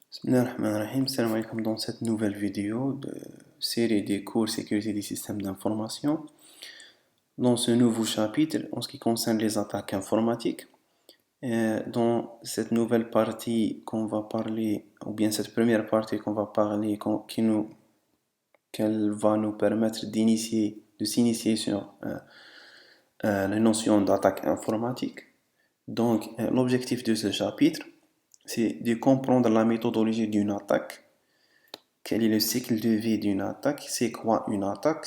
Bismillahirrahmanirrahim. Salam alaikum. Dans cette nouvelle vidéo de série des cours sécurité des systèmes d'information, dans ce nouveau chapitre en ce qui concerne les attaques informatiques, dans cette nouvelle partie qu'on va parler, ou bien cette première partie qu'on va parler, qu'elle va nous permettre de s'initier sur la notion d'attaque informatique. Donc, l'objectif de ce chapitre, c'est de comprendre la méthodologie d'une attaque. Quel est le cycle de vie d'une attaque? C'est quoi une attaque?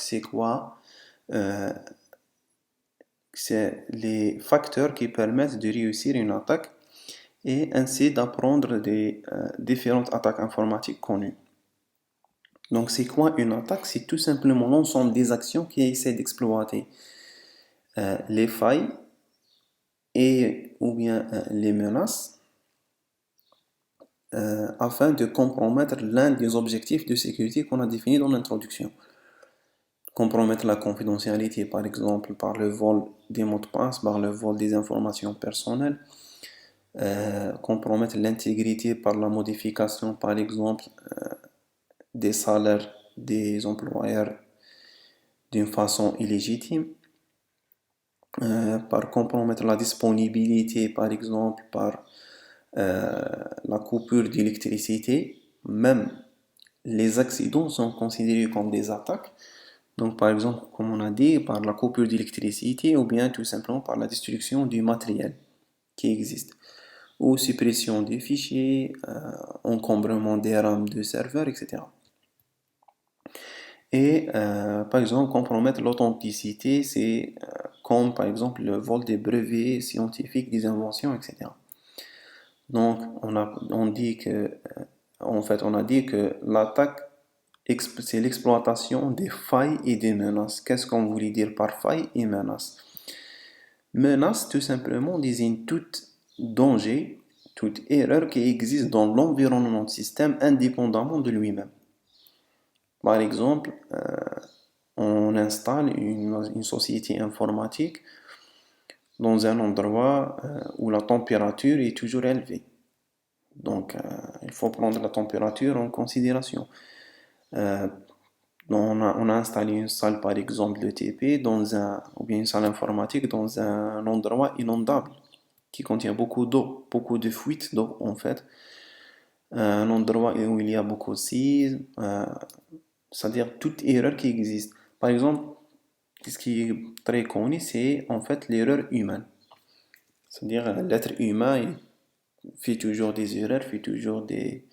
C'est les facteurs qui permettent de réussir une attaque et ainsi d'apprendre des différentes attaques informatiques connues. Donc c'est quoi une attaque? C'est tout simplement l'ensemble des actions qui essaient d'exploiter les failles ou bien les menaces afin de compromettre l'un des objectifs de sécurité qu'on a défini dans l'introduction. Compromettre la confidentialité, par exemple, par le vol des mots de passe, par le vol des informations personnelles. Compromettre l'intégrité par la modification, par exemple, des salaires des employeurs d'une façon illégitime. Par compromettre la disponibilité, par exemple, par la coupure d'électricité. Même les accidents sont considérés comme des attaques. Donc, par exemple, comme on a dit, par la coupure d'électricité ou bien tout simplement par la destruction du matériel qui existe, ou suppression des fichiers, encombrement des rames de serveurs, etc. Et par exemple, compromettre l'authenticité, c'est comme par exemple le vol des brevets scientifiques, des inventions, etc. Donc, on a dit que l'attaque, c'est l'exploitation des failles et des menaces. Qu'est-ce qu'on voulait dire par failles et menaces? Menace, tout simplement, désigne tout danger, toute erreur qui existe dans l'environnement du système indépendamment de lui-même. Par exemple, on installe une société informatique dans un endroit où la température est toujours élevée. Donc, il faut prendre la température en considération. On a installé une salle, par exemple, de TP ou bien une salle informatique dans un endroit inondable qui contient beaucoup d'eau, beaucoup de fuites d'eau en fait. Un endroit où il y a beaucoup de séismes, c'est-à-dire toute erreur qui existe. Par exemple, ce qui est très connu, c'est en fait l'erreur humaine. C'est-à-dire l'être humain fait toujours des erreurs, fait toujours des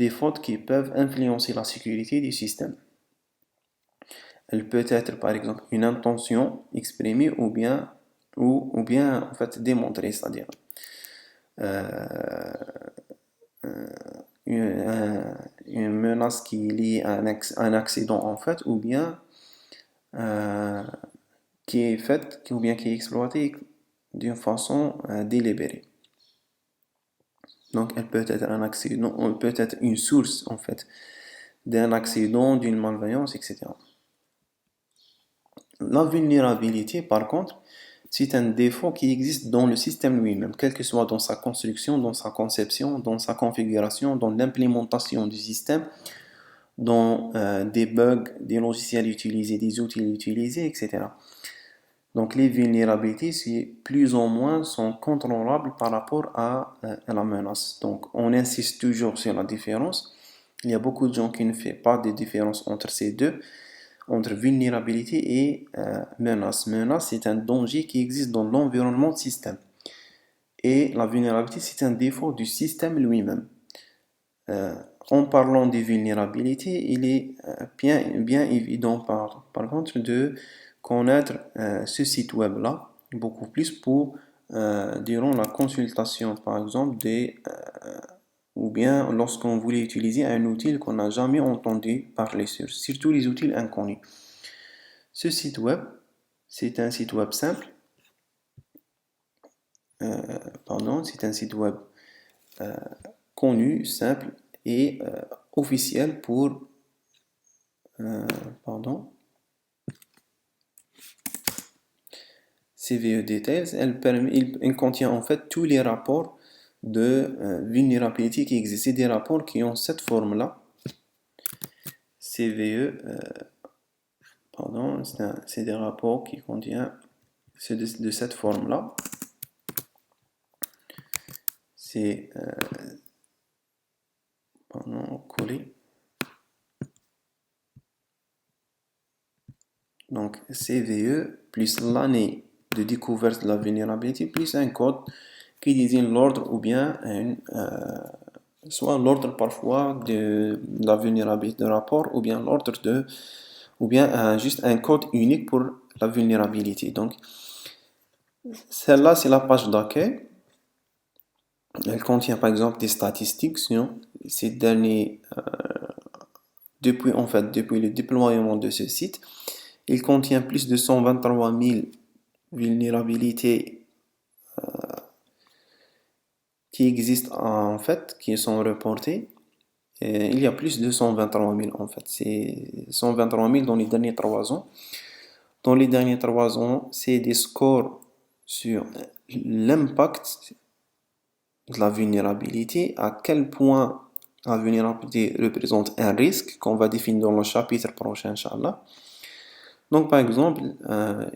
fautes qui peuvent influencer la sécurité du système. Elle peut être par exemple une intention exprimée ou bien en fait démontrée, c'est-à-dire une menace qui est liée à un accident en fait ou bien qui est faite ou bien qui est exploitée d'une façon délibérée. Donc elle peut être un accident, elle peut être une source en fait d'un accident, d'une malveillance, etc. La vulnérabilité, par contre, c'est un défaut qui existe dans le système lui-même, quel que soit dans sa construction, dans sa conception, dans sa configuration, dans l'implémentation du système, dans des bugs, des logiciels utilisés, des outils utilisés, etc. Donc les vulnérabilités, c'est plus ou moins sont contrôlables par rapport à la menace. Donc on insiste toujours sur la différence. Il y a beaucoup de gens qui ne font pas de différence entre ces deux, entre vulnérabilité et menace. Menace, c'est un danger qui existe dans l'environnement du système. Et la vulnérabilité, c'est un défaut du système lui-même. En parlant de vulnérabilité, il est bien évident par contre de connaître ce site web là beaucoup plus durant la consultation par exemple ou bien lorsqu'on voulait utiliser un outil qu'on n'a jamais entendu parler surtout les outils inconnus. Ce site web, c'est un site web simple, c'est un site web connu, simple et officiel pour CVE Details. Il contient en fait tous les rapports de vulnérabilité qui existe. C'est des rapports qui ont cette forme-là. CVE, pardon, c'est des rapports qui contiennent de cette forme-là. C'est pardon, collé. Donc CVE plus l'année de découverte de la vulnérabilité plus un code qui désigne l'ordre ou bien soit l'ordre parfois de la vulnérabilité de rapport ou bien l'ordre de ou bien juste un code unique pour la vulnérabilité. Donc celle-là c'est la page d'accueil. Elle contient par exemple des statistiques sur ces derniers depuis le déploiement de ce site. Il contient plus de 123 000 vulnérabilités qui existent en fait, qui sont reportées. Et il y a plus de 123 000 en fait. C'est 123 000 dans les derniers 3 ans. Dans les derniers 3 ans, c'est des scores sur l'impact de la vulnérabilité, à quel point la vulnérabilité représente un risque qu'on va définir dans le chapitre prochain, Inch'Allah. Donc, par exemple,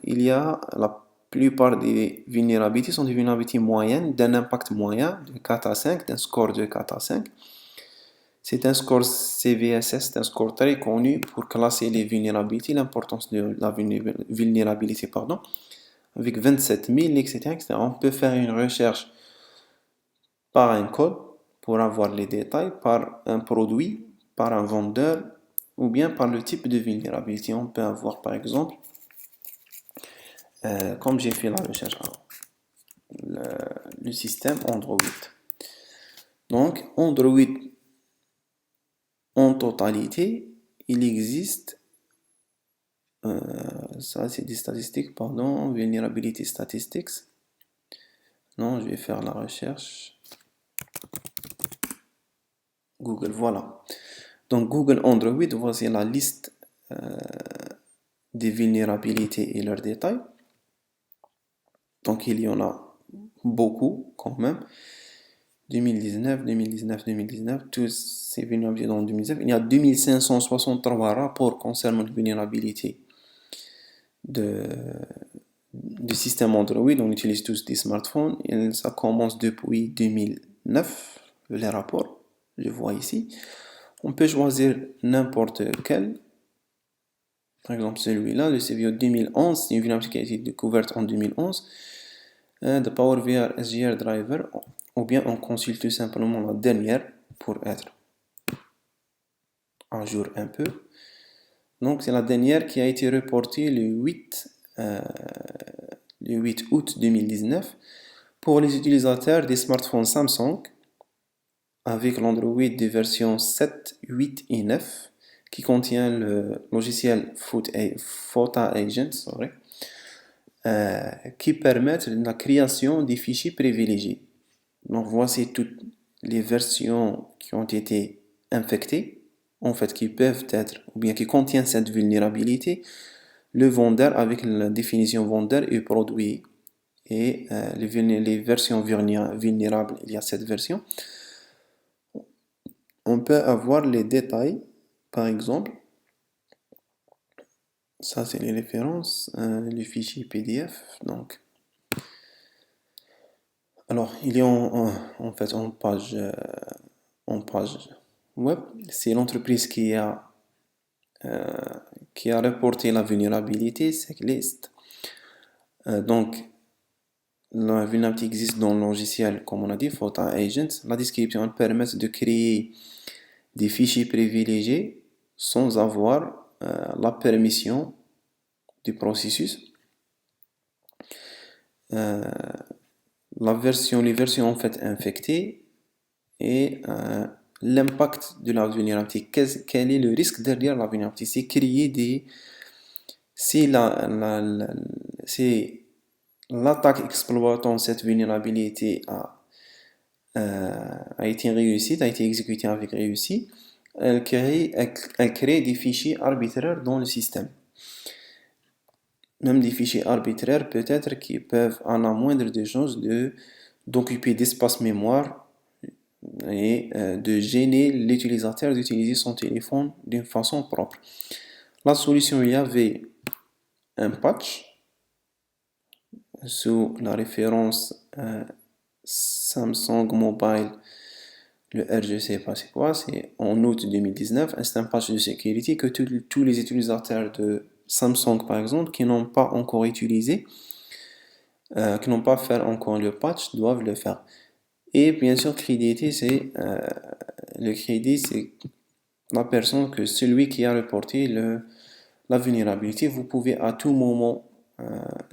il y a la plupart des vulnérabilités sont des vulnérabilités moyennes, d'un impact moyen de 4 à 5, d'un score de 4 à 5. C'est un score CVSS, c'est un score très connu pour classer les vulnérabilités, l'importance de la vulnérabilité, pardon, avec 27 000, etc., etc. On peut faire une recherche par un code pour avoir les détails, par un produit, par un vendeur, ou bien par le type de vulnérabilité. On peut avoir par exemple, comme j'ai fait la recherche, le système Android. Donc Android en totalité, il existe, ça c'est des statistiques, pardon, vulnerability statistics. Non, je vais faire la recherche. Google, voilà. Donc Google Android, voici la liste des vulnérabilités et leurs détails. Donc il y en a beaucoup quand même. 2019, 2019, 2019, tous ces vulnérabilités dans 2019. Il y a 2563 rapports concernant les vulnérabilités du système Android. On utilise tous des smartphones. Et ça commence depuis 2009, les rapports. Je vois ici. On peut choisir n'importe quel. Par exemple, celui-là, le CVE 2011, c'est une vulnérabilité qui a été découverte en 2011. The PowerVR SGR Driver, ou bien on consulte tout simplement la dernière pour être à jour un peu. Donc c'est la dernière qui a été reportée le 8 août 2019 pour les utilisateurs des smartphones Samsung avec l'Android de version 7, 8 et 9 qui contient le logiciel Photo Agent, qui permettent la création des fichiers privilégiés. Donc voici toutes les versions qui ont été infectées, en fait qui peuvent être, ou bien qui contiennent cette vulnérabilité, le vendeur avec la définition vendeur et produit, et les versions vulnérables, il y a cette version. On peut avoir les détails, par exemple, ça c'est les références, les fichiers PDF, donc. Alors, il y a en fait en page web, c'est l'entreprise qui a reporté la vulnérabilité, Seclist. Donc, la vulnérabilité existe dans le logiciel, comme on a dit, Photo Agent. La description permet de créer des fichiers privilégiés sans avoir la permission du processus. Les versions en fait infectées et l'impact de la vulnérabilité. Quel est le risque derrière la vulnérabilité? C'est créer des... Si l'attaque exploitant cette vulnérabilité a été réussie, a été exécutée avec réussite, elle crée des fichiers arbitraires dans le système. Même des fichiers arbitraires peut-être qui peuvent, à la moindre des chances, de d'occuper d'espace mémoire et de gêner l'utilisateur d'utiliser son téléphone d'une façon propre. La solution, il y avait un patch sous la référence Samsung Mobile, le R, je sais pas c'est quoi, c'est en août 2019. C'est un patch de sécurité que tous les utilisateurs de Samsung par exemple qui n'ont pas encore utilisé, qui n'ont pas fait encore le patch doivent le faire. Et bien sûr, crédité, c'est le crédit, c'est la personne que celui qui a reporté la vulnérabilité. Vous pouvez à tout moment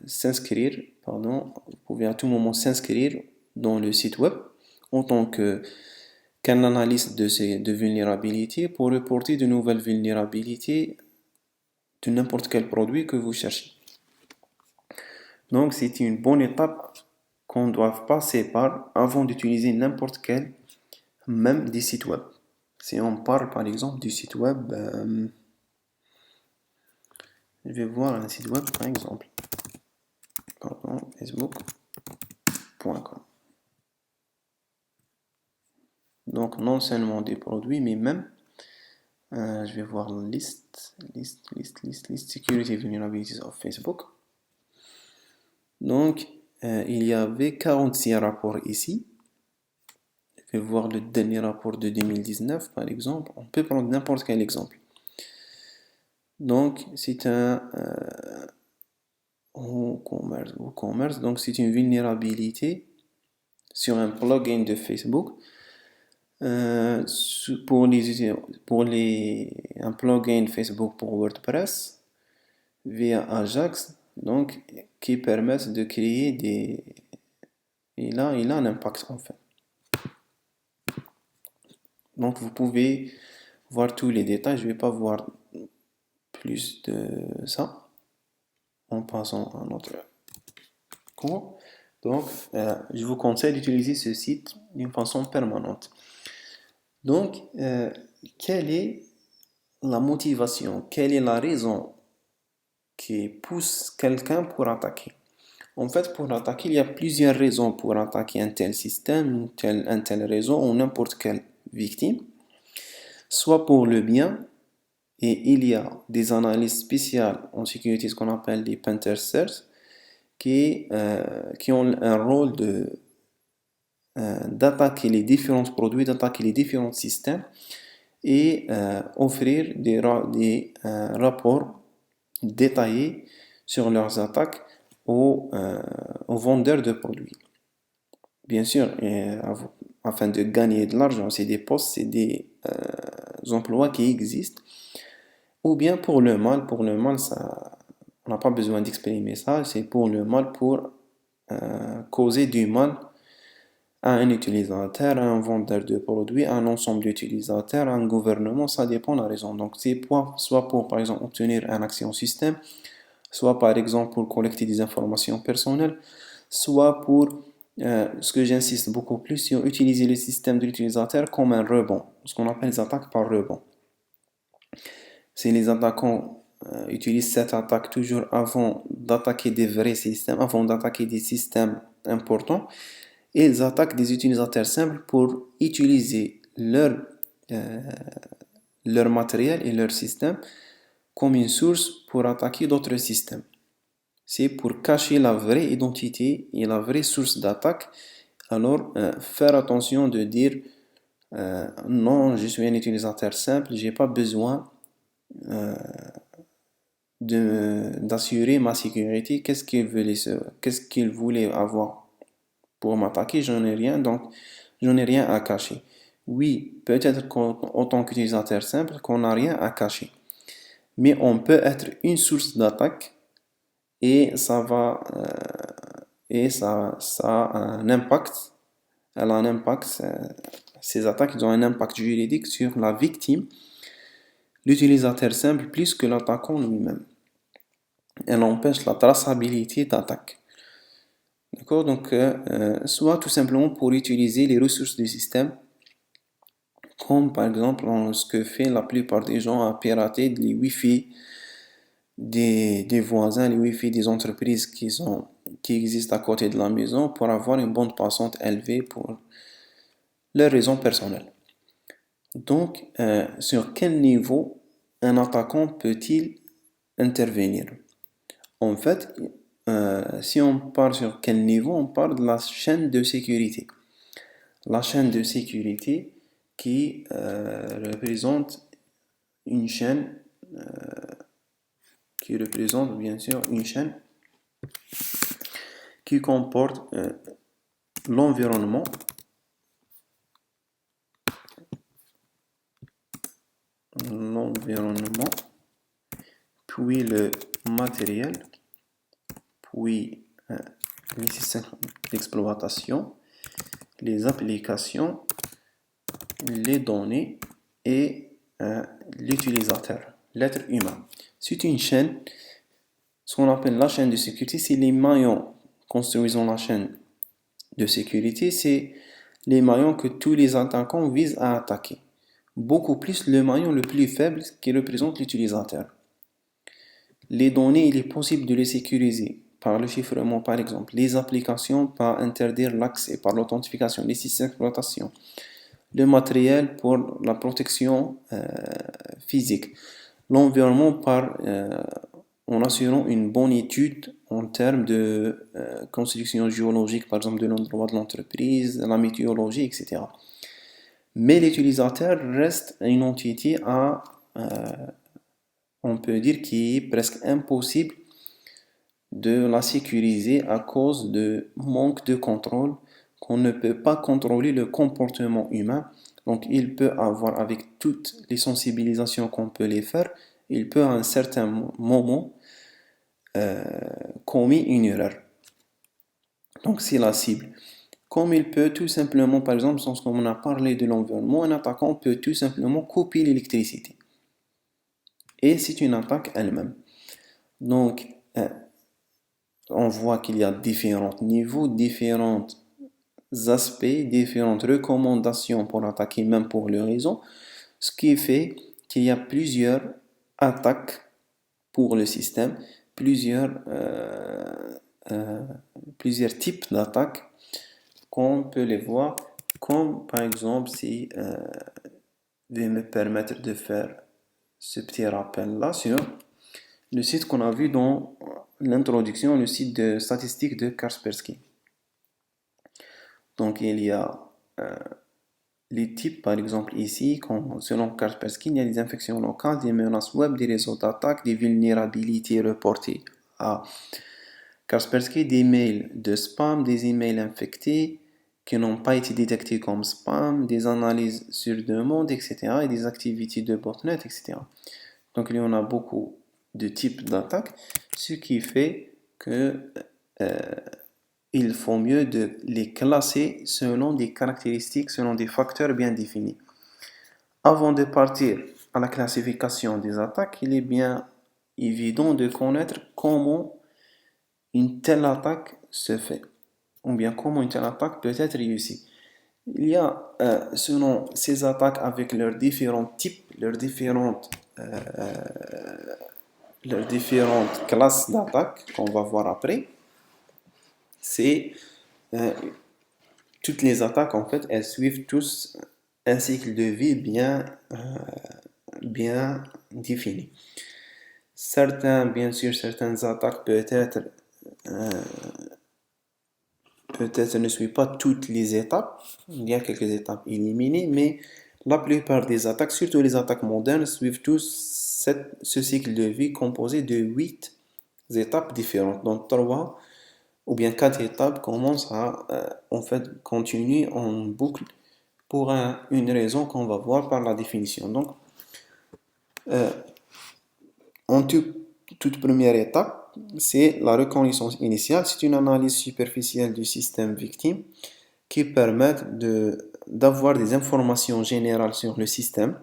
s'inscrire, pardon, vous pouvez à tout moment s'inscrire dans le site web en tant qu'un analyste de vulnérabilité pour reporter de nouvelles vulnérabilités de n'importe quel produit que vous cherchez. Donc, c'est une bonne étape qu'on doit passer par avant d'utiliser n'importe quel, même des sites web. Si on parle par exemple du site web, je vais voir un site web par exemple, pardon, facebook.com. Donc non seulement des produits, mais même, je vais voir la liste, Security Vulnerabilities of Facebook. Donc, il y avait 46 rapports ici. Je vais voir le dernier rapport de 2019 par exemple. On peut prendre n'importe quel exemple. Donc, c'est un WooCommerce. Donc, c'est une vulnérabilité sur un plugin de Facebook pour un plugin Facebook pour WordPress via Ajax, donc qui permettent de créer des. Il a un impact en fait. Donc, vous pouvez voir tous les détails. Je ne vais pas voir plus de ça en passant à notre cours. Donc, je vous conseille d'utiliser ce site d'une façon permanente. Donc, quelle est la motivation? Quelle est la raison qui pousse quelqu'un pour attaquer? En fait, pour attaquer, il y a plusieurs raisons pour attaquer un tel système, un tel réseau ou n'importe quelle victime. Soit pour le bien, et il y a des analyses spéciales en sécurité, ce qu'on appelle les pentesters, qui ont un rôle d'attaquer les différents produits, d'attaquer les différents systèmes et offrir des rapports détaillés sur leurs attaques aux vendeurs de produits. Bien sûr, afin de gagner de l'argent, c'est des postes, c'est des emplois qui existent. Ou bien pour le mal, ça, on n'a pas besoin d'exprimer ça, c'est pour le mal, pour causer du mal à un utilisateur, à un vendeur de produits, à un ensemble d'utilisateurs, à un gouvernement, ça dépend de la raison. Donc c'est soit pour par exemple obtenir un accès au système, soit par exemple pour collecter des informations personnelles, soit pour, ce que j'insiste beaucoup plus, sur utiliser le système de l'utilisateur comme un rebond, ce qu'on appelle les attaques par rebond. Si les attaquants utilisent cette attaque toujours avant d'attaquer des vrais systèmes, avant d'attaquer des systèmes importants, ils attaquent des utilisateurs simples pour utiliser leur matériel et leur système comme une source pour attaquer d'autres systèmes. C'est pour cacher la vraie identité et la vraie source d'attaque. Alors, faire attention de dire non, je suis un utilisateur simple, j'ai pas besoin d'assurer ma sécurité. Qu'est-ce qu'il voulait avoir pour m'attaquer? J'en ai rien, donc j'en ai rien à cacher. Oui, peut-être qu'en tant qu'utilisateur simple, qu'on n'a rien à cacher. Mais on peut être une source d'attaque et ça a un impact. Elle a un impact. Ces attaques ont un impact juridique sur la victime, l'utilisateur simple, plus que l'attaquant lui-même. Elle empêche la traçabilité d'attaque. D'accord? Donc, soit tout simplement pour utiliser les ressources du système, comme par exemple ce que fait la plupart des gens à pirater les Wi-Fi des voisins, les Wi-Fi des entreprises qui sont qui existent à côté de la maison pour avoir une bande passante élevée pour leurs raisons personnelles. Donc, sur quel niveau un attaquant peut-il intervenir? En fait, si on parle sur quel niveau, on parle de la chaîne de sécurité. La chaîne de sécurité qui représente une chaîne qui représente bien sûr une chaîne qui comporte l'environnement, puis le matériel, puis les systèmes d'exploitation, les applications, les données et l'utilisateur, l'être humain. C'est une chaîne, ce qu'on appelle la chaîne de sécurité, c'est les maillons construisant la chaîne de sécurité, c'est les maillons que tous les attaquants visent à attaquer. Beaucoup plus le maillon le plus faible qui représente l'utilisateur. Les données, il est possible de les sécuriser par le chiffrement par exemple, les applications par interdire l'accès, par l'authentification, les systèmes d'exploitation, le matériel pour la protection physique, l'environnement en assurant une bonne étude en termes de construction géologique, par exemple de l'endroit de l'entreprise, la météorologie, etc. Mais l'utilisateur reste une entité on peut dire, qui est presque impossible de la sécuriser à cause de manque de contrôle, qu'on ne peut pas contrôler le comportement humain. Donc il peut avoir, avec toutes les sensibilisations qu'on peut les faire, il peut à un certain moment commis une erreur. Donc c'est la cible. Comme il peut tout simplement, par exemple, sans qu'on a parlé de l'environnement, un attaquant peut tout simplement couper l'électricité. Et c'est une attaque elle-même. Donc, on voit qu'il y a différents niveaux, différents aspects, différentes recommandations pour attaquer, même pour le réseau, ce qui fait qu'il y a plusieurs attaques pour le système, plusieurs types d'attaques qu'on peut les voir, comme par exemple si je vais me permettre de faire ce petit rappel là sur le site qu'on a vu dans l'introduction, le site de statistiques de Kaspersky. Donc il y a les types, par exemple ici, selon Kaspersky, il y a des infections locales, des menaces web, des réseaux d'attaque, des vulnérabilités reportées à Kaspersky, des mails de spam, des emails infectés qui n'ont pas été détectés comme spam, des analyses sur demande, etc. et des activités de botnet, etc. Donc il y en a beaucoup de types d'attaques, ce qui fait que il faut mieux de les classer selon des caractéristiques, selon des facteurs bien définis. Avant de partir à la classification des attaques, il est bien évident de connaître comment une telle attaque se fait, ou bien comment une telle attaque peut être réussie. Il y a, selon ces attaques avec leurs différents types, leurs différentes classes d'attaques qu'on va voir après, c'est toutes les attaques en fait, elles suivent tous un cycle de vie bien défini. Bien sûr, certaines attaques peut-être ne suivent pas toutes les étapes. Il y a quelques étapes éliminées, mais la plupart des attaques, surtout les attaques modernes, suivent tous ce cycle de vie composé de 8 étapes différentes. Donc 3 ou bien 4 étapes commencent à en fait continuer en boucle pour une raison qu'on va voir par la définition. Donc, en toute première étape, c'est la reconnaissance initiale. C'est une analyse superficielle du système victime qui permet d'avoir des informations générales sur le système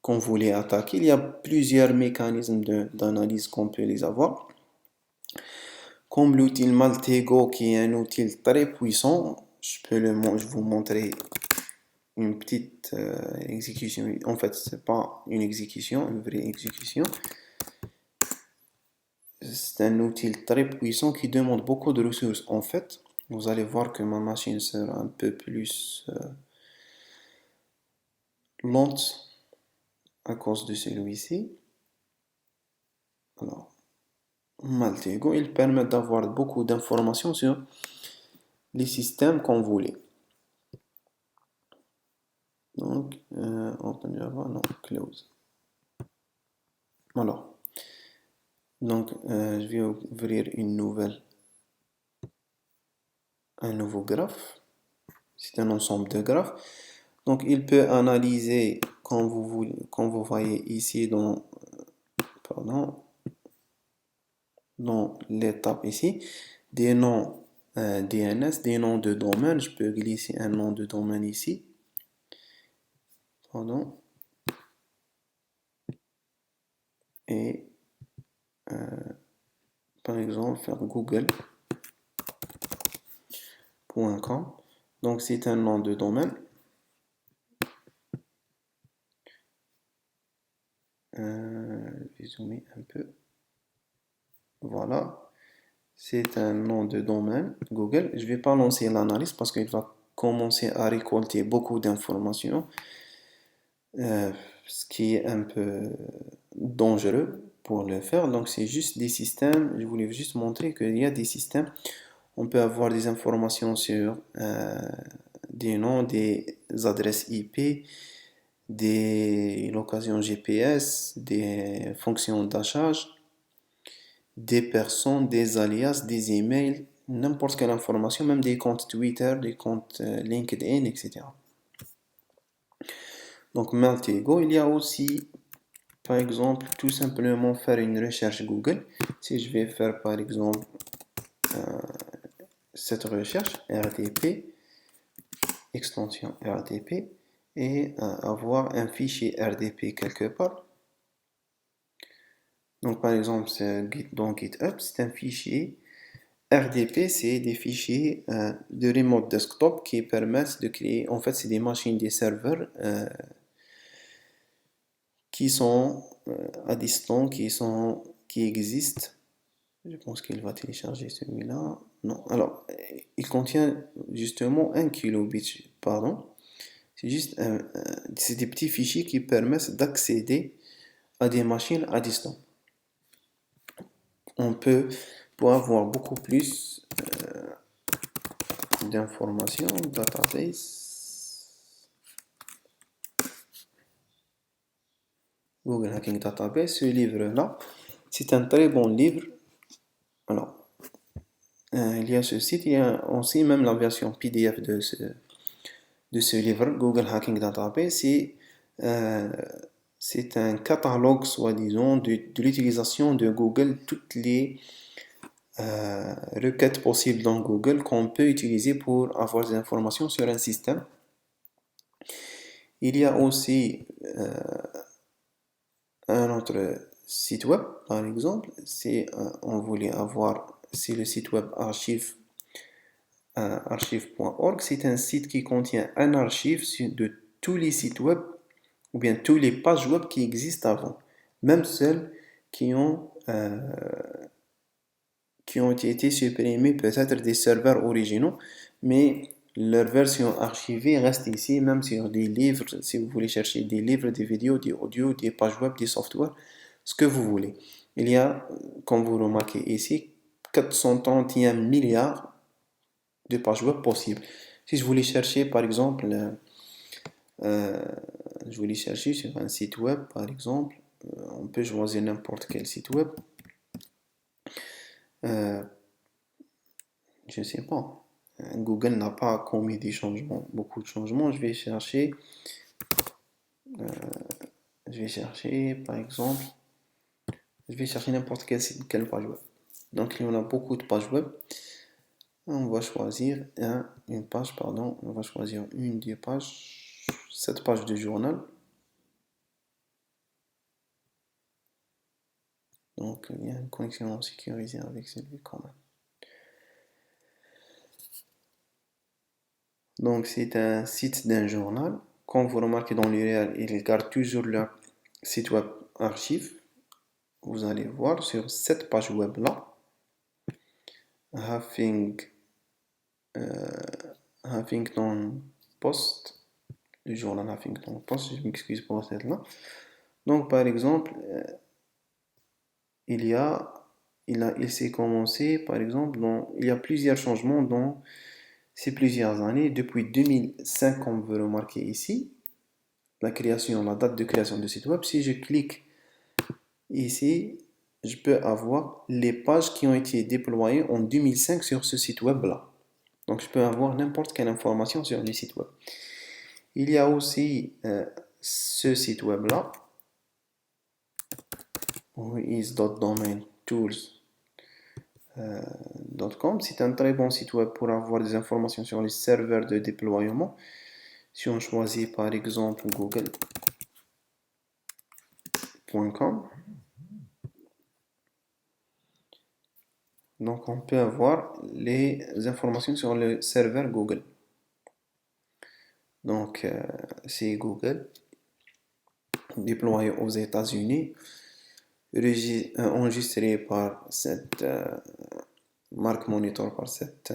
qu'on voulait attaquer. Il y a plusieurs mécanismes d'analyse qu'on peut les avoir. Comme l'outil Maltego, qui est un outil très puissant, je vous montrer une petite exécution. En fait, c'est pas une exécution, une vraie exécution. c'est un outil très puissant qui demande beaucoup de ressources. En fait, vous allez voir que ma machine sera un peu plus lente à cause de celui-ci. Alors, Maltego, il permet d'avoir beaucoup d'informations sur les systèmes qu'on voulait. Donc, Open Java, non, Close. Alors, donc, je vais ouvrir un nouveau graphe. C'est un ensemble de graphes. Donc, il peut analyser, comme vous voyez ici dans l'étape ici, des noms DNS, des noms de domaine. Je peux glisser un nom de domaine ici. Et par exemple faire google.com. Donc c'est un nom de domaine. Je vais zoomer un peu. Voilà. C'est un nom de domaine Google. Je ne vais pas lancer l'analyse parce qu'il va commencer à récolter beaucoup d'informations. Ce qui est un peu dangereux pour le faire. Donc c'est juste des systèmes. Je voulais juste montrer qu'il y a des systèmes. On peut avoir des informations sur des noms, des adresses IP, des locations GPS, des fonctions d'achat, des personnes, des alias, des emails, n'importe quelle information, même des comptes Twitter, des comptes LinkedIn, etc. Donc Maltego, il y a aussi, par exemple, tout simplement faire une recherche Google. Si je vais faire par exemple cette recherche RTP, extension RDP, et avoir un fichier RDP quelque part. Donc par exemple, dans GitHub, c'est un fichier RDP, c'est des fichiers de remote desktop qui permettent de créer, en fait, c'est des machines, des serveurs qui sont à distance, qui existent. Je pense qu'il va télécharger celui-là. Non, alors, il contient justement 1 kilobit, pardon. C'est des petits fichiers qui permettent d'accéder à des machines à distance. On peut, pour avoir beaucoup plus d'informations, database, Google Hacking Database, ce livre-là, c'est un très bon livre. Alors, il y a ce site, il y a aussi même la version PDF de ce livre, Google Hacking Database. C'est un catalogue, soi-disant, de l'utilisation de Google, toutes les requêtes possibles dans Google qu'on peut utiliser pour avoir des informations sur un système. Il y a aussi un autre site web, par exemple, si on voulait avoir, c'est le site web archive.org. C'est un site qui contient un archive de tous les sites web ou bien tous les pages web qui existent avant, même celles qui ont été supprimées, peut-être des serveurs originaux, mais leur version archivée reste ici, même sur des livres, si vous voulez chercher des livres, des vidéos, des audios, des pages web, des softwares, ce que vous voulez. Il y a, comme vous remarquez ici, 431 milliards de pages web possibles. Si je voulais chercher, par exemple, je voulais chercher sur un site web, par exemple, on peut choisir n'importe quel site web. Je ne sais pas. Google n'a pas commis des changements, beaucoup de changements. Je vais chercher, par exemple, je vais chercher n'importe quel site, quelle page web. Donc il y en a beaucoup de pages web. On va choisir une page, pardon. On va choisir une des pages, cette page de journal. Donc il y a une connexion sécurisée avec celui quand même. Donc c'est un site d'un journal. Comme vous remarquez dans l'URL, il garde toujours le site web archive. vous allez voir sur cette page web là, Huffington Post, le journal Huffington Post, je m'excuse pour cette là. Donc par exemple, il s'est commencé, par exemple, il y a plusieurs changements dans ces plusieurs années. Depuis 2005, on veut remarquer ici, la date de création de site web. Si je clique ici, je peux avoir les pages qui ont été déployées en 2005 sur ce site web là. Donc je peux avoir n'importe quelle information sur le site web. Il y a aussi ce site web là, is.domaintools.com. C'est un très bon site web pour avoir des informations sur les serveurs de déploiement. Si on choisit par exemple google.com, donc on peut avoir les informations sur le serveur Google. Donc c'est Google, déployé aux États-Unis, enregistré par cette marque Monitor, par cette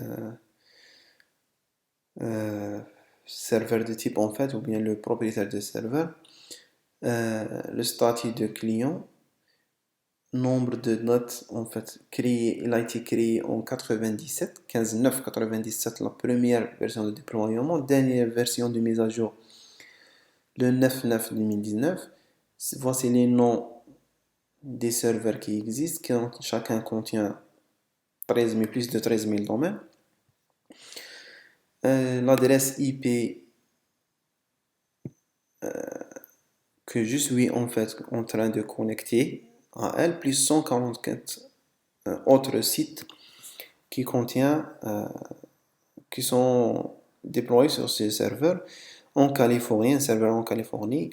serveur de type en fait, ou bien le propriétaire de serveur, le statut de client, nombre de notes en fait il a été créé en 97, 15.9.97, la première version de déploiement, dernière version de mise à jour le 9.9.2019. Voici les noms des serveurs qui existent, chacun contient plus de 13 000 domaines. L'adresse IP que je suis en fait en train de connecter à elle, plus 144 autres sites qui sont déployés sur ces serveurs en Californie, un serveur en Californie.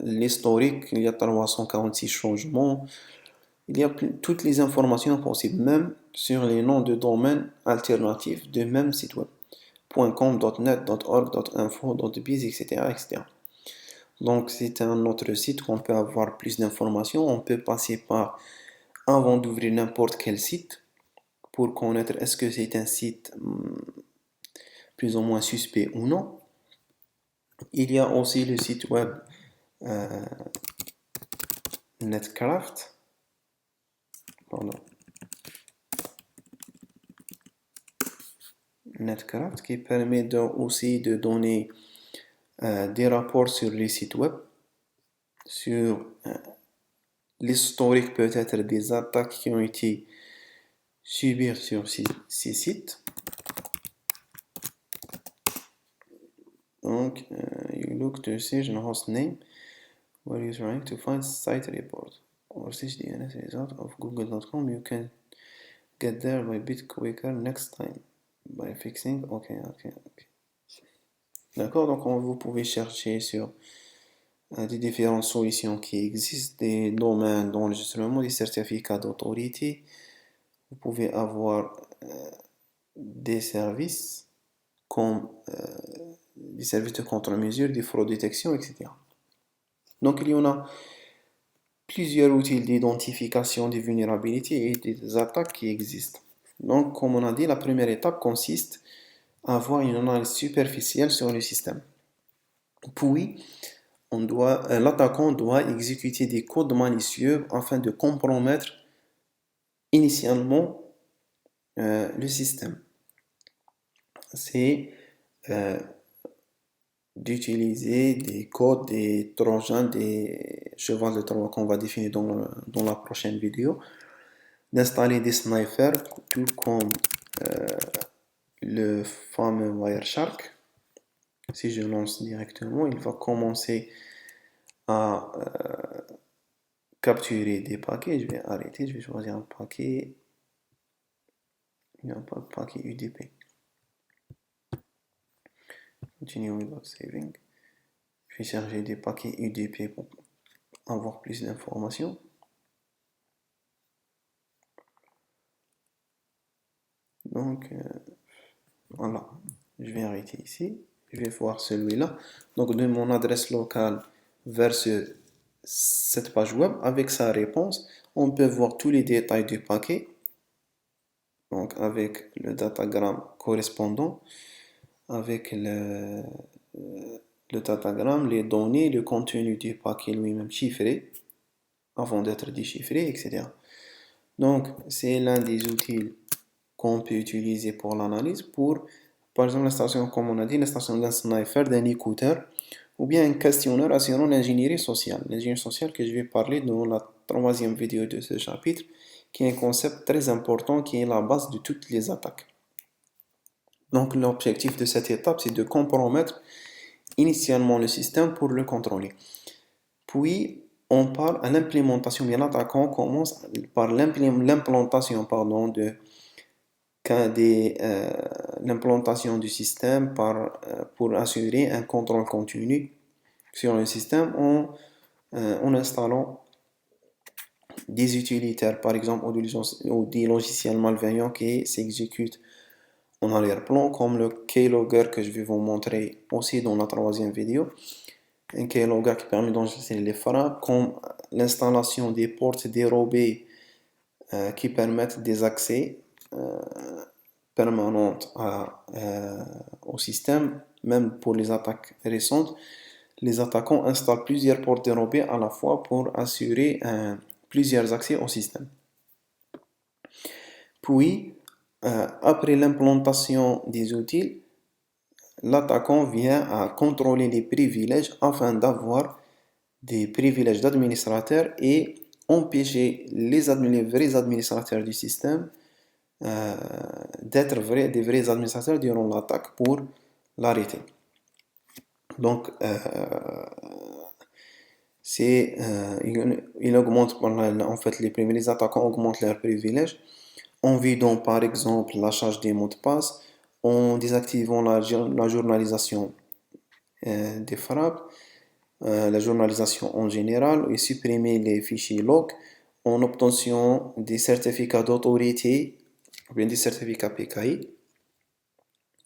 L'historique, il y a 346 changements. Il y a toutes les informations possibles, même sur les noms de domaines alternatifs de même site web. .com, .net, .org, .info, .biz, etc., etc. Donc c'est un autre site où on peut avoir plus d'informations. On peut passer par, avant d'ouvrir n'importe quel site, pour connaître est-ce que c'est un site plus ou moins suspect ou non. Il y a aussi le site web Netcraft. Netcraft qui permet aussi de donner des rapports sur les sites web, sur l'historique peut-être des attaques qui ont été subies sur ces sites. Donc, you look to search the host name where you're trying to find site report or search DNS result of google.com. You can get there by bit quicker next time by fixing. Ok. D'accord, donc vous pouvez chercher sur des différentes solutions qui existent, des domaines d'enregistrement, des certificats d'autorité. Vous pouvez avoir des services comme des services de contre-mesure, des fraudes détection, etc. Donc il y en a plusieurs outils d'identification des vulnérabilités et des attaques qui existent. Donc comme on a dit, la première étape consiste à avoir une analyse superficielle sur le système. Puis, l'attaquant doit exécuter des codes malicieux afin de compromettre initialement le système. C'est d'utiliser des codes, des trojans, des chevaux de Troie qu'on va définir dans la prochaine vidéo, d'installer des snipers, tout comme le fameux Wireshark. Si je lance directement, il va commencer à capturer des paquets. Je vais arrêter, je vais choisir un paquet. Il n'y a pas de paquet UDP. Continue without saving. Je vais chercher des paquets UDP pour avoir plus d'informations. Donc, voilà. Je vais arrêter ici. Je vais voir celui-là. Donc, de mon adresse locale vers ce cette page web, avec sa réponse, on peut voir tous les détails du paquet, donc avec le datagramme correspondant, avec le datagramme, les données, le contenu du paquet lui-même chiffré, avant d'être déchiffré, etc. Donc, c'est l'un des outils qu'on peut utiliser pour l'analyse, pour, par exemple, l'installation, comme on a dit, l'installation d'un sniper, d'un écouteur, ou bien un questionnaire assurant l'ingénierie sociale. L'ingénierie sociale que je vais parler dans la troisième vidéo de ce chapitre, qui est un concept très important, qui est la base de toutes les attaques. Donc, l'objectif de cette étape, c'est de compromettre initialement le système pour le contrôler. Puis, on parle à l'implémentation. Bien, l'attaquant commence par l'implantation l'implantation du système pour assurer un contrôle continu sur le système en installant des utilitaires, par exemple, ou des logiciels malveillants qui s'exécutent en arrière-plan, comme le keylogger que je vais vous montrer aussi dans la troisième vidéo. Un keylogger qui permet d'enregistrer les frappes, comme l'installation des portes dérobées qui permettent des accès permanentes au système. Même pour les attaques récentes, les attaquants installent plusieurs portes dérobées à la fois pour assurer plusieurs accès au système. Puis, après l'implantation des outils, l'attaquant vient à contrôler les privilèges afin d'avoir des privilèges d'administrateur et empêcher les vrais administrateurs du système d'être des vrais administrateurs durant l'attaque pour l'arrêter. Donc, il augmente en fait les attaquants augmentent leurs privilèges en vidant par exemple la charge des mots de passe, en désactivant la journalisation des frappes, la journalisation en général et supprimer les fichiers log en obtenant des certificats d'autorité ou bien des certificats PKI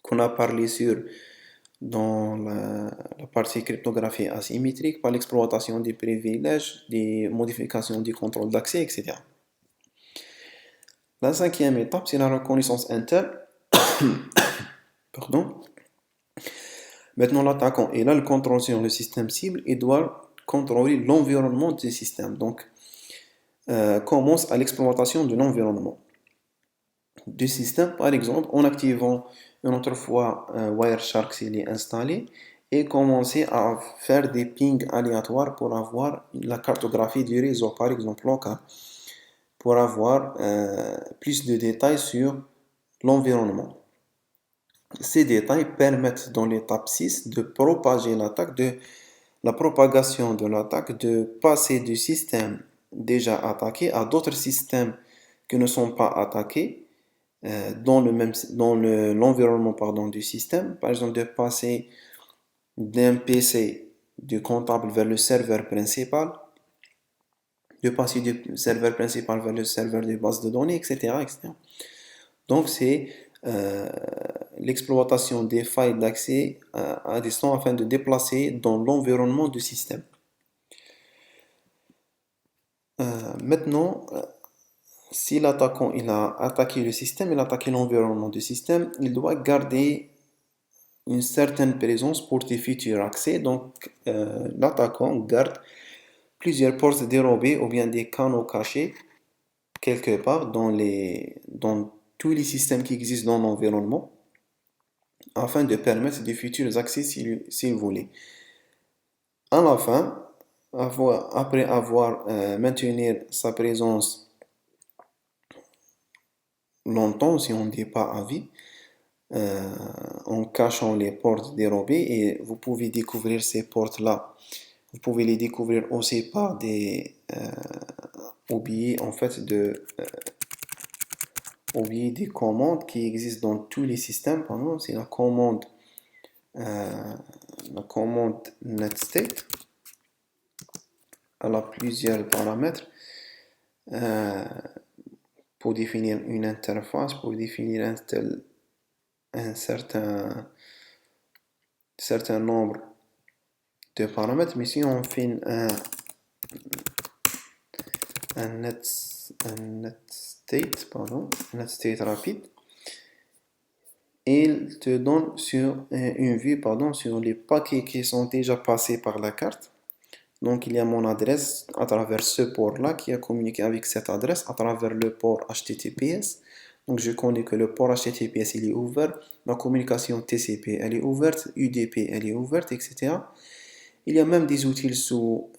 qu'on a parlé sur dans la partie cryptographie asymétrique par l'exploitation des privilèges, des modifications du contrôle d'accès, etc. La cinquième étape, c'est la reconnaissance interne. Pardon. Maintenant, l'attaquant il a le contrôle sur le système cible et doit contrôler l'environnement du système. Donc, commence à l'exploitation de l'environnement du système, par exemple, en activant une autre fois Wireshark s'il est installé et commencer à faire des pings aléatoires pour avoir la cartographie du réseau, par exemple local, pour avoir plus de détails sur l'environnement. Ces détails permettent dans l'étape 6 de propager l'attaque, de la propagation de l'attaque, de passer du système déjà attaqué à d'autres systèmes qui ne sont pas attaqués dans l'environnement du système. Par exemple, de passer d'un PC du comptable vers le serveur principal, de passer du serveur principal vers le serveur des bases de données, etc. etc. Donc, c'est l'exploitation des failles d'accès à distance afin de déplacer dans l'environnement du système. Maintenant, si l'attaquant il a attaqué le système, il a attaqué l'environnement du système, il doit garder une certaine présence pour des futurs accès. Donc, l'attaquant garde plusieurs portes dérobées ou bien des canaux cachés quelque part dans tous les systèmes qui existent dans l'environnement afin de permettre des futurs accès s'il voulait. À la fin, après avoir maintenu sa présence longtemps, si on ne dit pas à vie, en cachant les portes dérobées, et vous pouvez découvrir ces portes-là. Vous pouvez les découvrir aussi par des oubliés en fait oublier des commandes qui existent dans tous les systèmes. Par exemple, c'est la commande netstate. Elle a plusieurs paramètres pour définir une interface, pour définir un certain nombre de paramètres. Mais si on fait un net state rapide. Et il te donne sur une vue sur les paquets qui sont déjà passés par la carte. Donc il y a mon adresse à travers ce port-là qui a communiqué avec cette adresse à travers le port HTTPS. Donc je connais que le port HTTPS il est ouvert, la communication TCP elle est ouverte, UDP elle est ouverte, etc. Il y a même des outils sous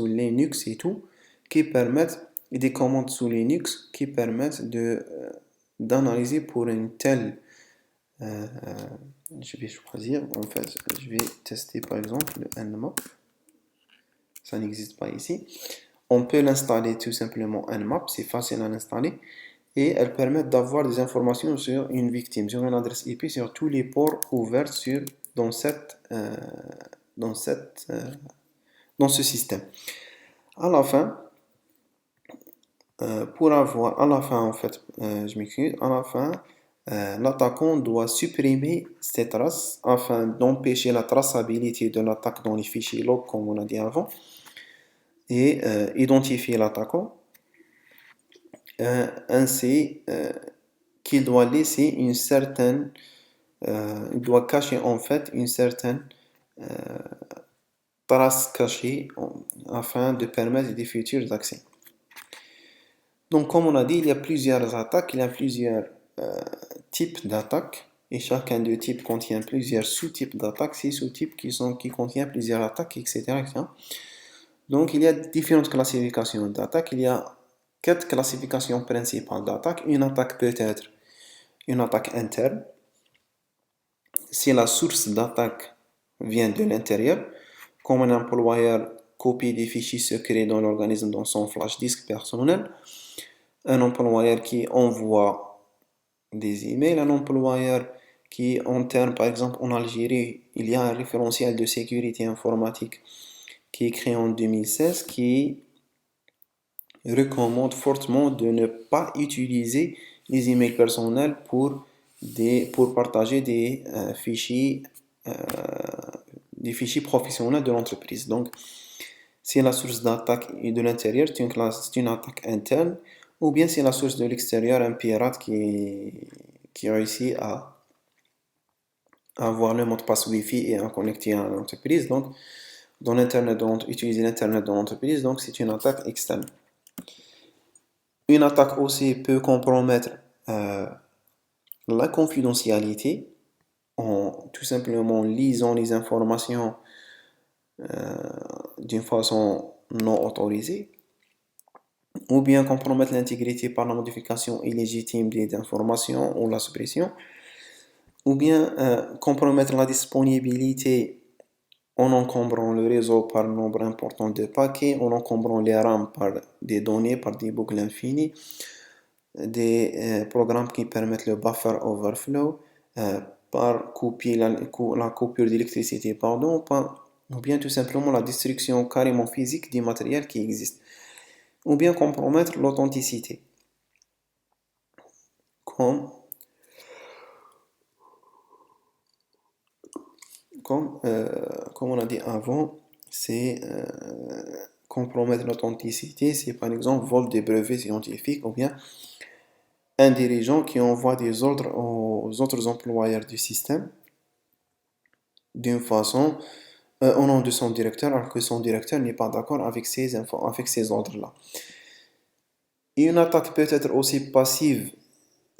Linux et tout qui permettent, et des commandes sous Linux qui permettent d'analyser pour une telle je vais choisir, en fait, je vais tester par exemple le Nmap. Ça n'existe pas ici. On peut l'installer tout simplement Nmap, c'est facile à l'installer. Et elle permet d'avoir des informations sur une victime, sur une adresse IP, sur tous les ports ouverts dans ce système. À la fin, je m'excuse, à la fin, l'attaquant doit supprimer ces traces afin d'empêcher la traçabilité de l'attaque dans les fichiers log comme on a dit avant et identifier l'attaquant ainsi qu'il doit laisser il doit cacher en fait une certaine trace cachée afin de permettre des futurs accès. Donc comme on a dit, il y a plusieurs attaques, il y a plusieurs types d'attaques et chacun des types contient plusieurs sous-types d'attaques, ces sous-types qui contiennent plusieurs attaques, etc., etc. Donc il y a différentes classifications d'attaques, il y a 4 classifications principales d'attaques. Une attaque peut être une attaque interne, si la source d'attaque vient de l'intérieur, comme un employeur copie des fichiers secrets dans l'organisme dans son flash disk personnel, un employeur qui envoie des emails, un employeur qui interne, par exemple en Algérie, il y a un référentiel de sécurité informatique qui est créé en 2016 qui recommande fortement de ne pas utiliser les emails personnels pour partager des fichiers professionnels de l'entreprise. Donc, si la source d'attaque est de l'intérieur, c'est une attaque interne, ou bien si la source de l'extérieur, un pirate qui réussit à avoir le mot de passe Wi-Fi et à connecter à l'entreprise, donc utiliser l'internet dans l'entreprise, donc c'est une attaque externe. Une attaque aussi peut compromettre la confidentialité en tout simplement lisant les informations d'une façon non autorisée, ou bien compromettre l'intégrité par la modification illégitime des informations ou la suppression, ou bien compromettre la disponibilité en encombrant le réseau par un nombre important de paquets, en encombrant les RAM par des données, par des boucles infinies, des programmes qui permettent le buffer overflow, par la coupure d'électricité, ou bien tout simplement la destruction carrément physique du matériel qui existe, ou bien compromettre l'authenticité, comme on a dit avant, c'est compromettre l'authenticité, c'est par exemple vol des brevets scientifiques, ou bien un dirigeant qui envoie des ordres aux autres employeurs du système d'une façon au nom de son directeur, alors que son directeur n'est pas d'accord avec ces ordres-là. Et une attaque peut être aussi passive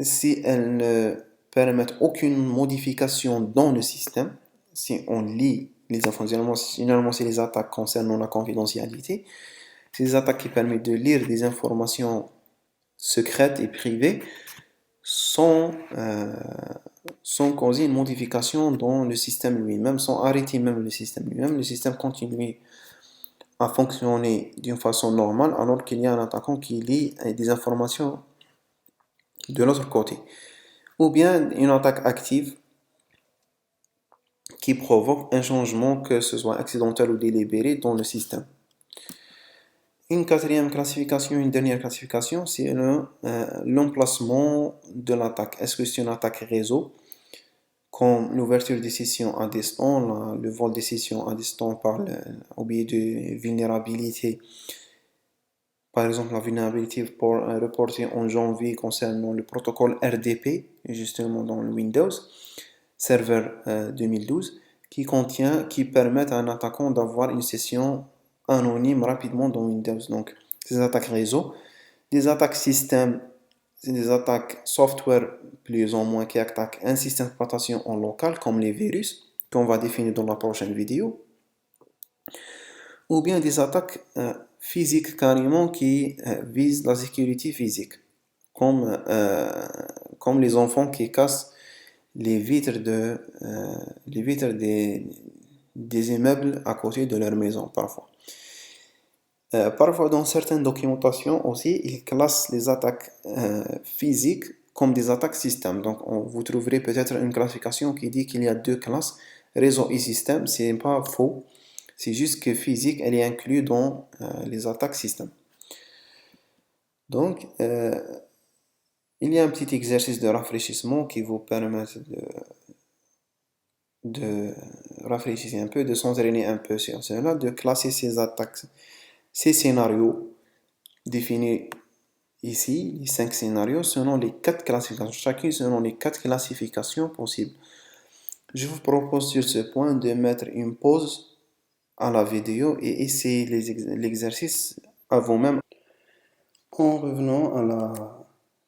si elle ne permet aucune modification dans le système. Si on lit les informations, généralement c'est les attaques concernant la confidentialité, c'est des attaques qui permettent de lire des informations secrètes et privées sans causer une modification dans le système lui-même, sans arrêter même le système lui-même. Le système continue à fonctionner d'une façon normale alors qu'il y a un attaquant qui lit des informations de l'autre côté. Ou bien une attaque active qui provoque un changement, que ce soit accidentel ou délibéré, dans le système. Une dernière classification, c'est l'emplacement de l'attaque. Est-ce que c'est une attaque réseau, comme l'ouverture des sessions à distance, le vol des sessions à distance au biais de vulnérabilité. Par exemple, la vulnérabilité reportée en janvier concernant le protocole RDP, justement dans le Windows Server 2012, qui permet à un attaquant d'avoir une session anonyme rapidement dans Windows. Donc, ces attaques réseau, des attaques système, c'est des attaques software plus ou moins qui attaquent un système d'exploitation en local, comme les virus, qu'on va définir dans la prochaine vidéo, ou bien des attaques physiques carrément qui visent la sécurité physique, comme les enfants qui cassent les vitres des immeubles à côté de leur maison parfois. Parfois, dans certaines documentations aussi, ils classent les attaques physiques comme des attaques système. Donc, vous trouverez peut-être une classification qui dit qu'il y a deux classes, réseau et système. Ce n'est pas faux, c'est juste que physique, elle est inclue dans les attaques système. Donc, il y a un petit exercice de rafraîchissement qui vous permet de rafraîchir un peu, de s'entraîner un peu sur cela, de classer ces attaques, ces scénarios définis ici, les 5 scénarios, selon les 4 classifications, chacun selon les 4 classifications possibles. Je vous propose sur ce point de mettre une pause à la vidéo et essayer l'exercice à vous-même en revenant à la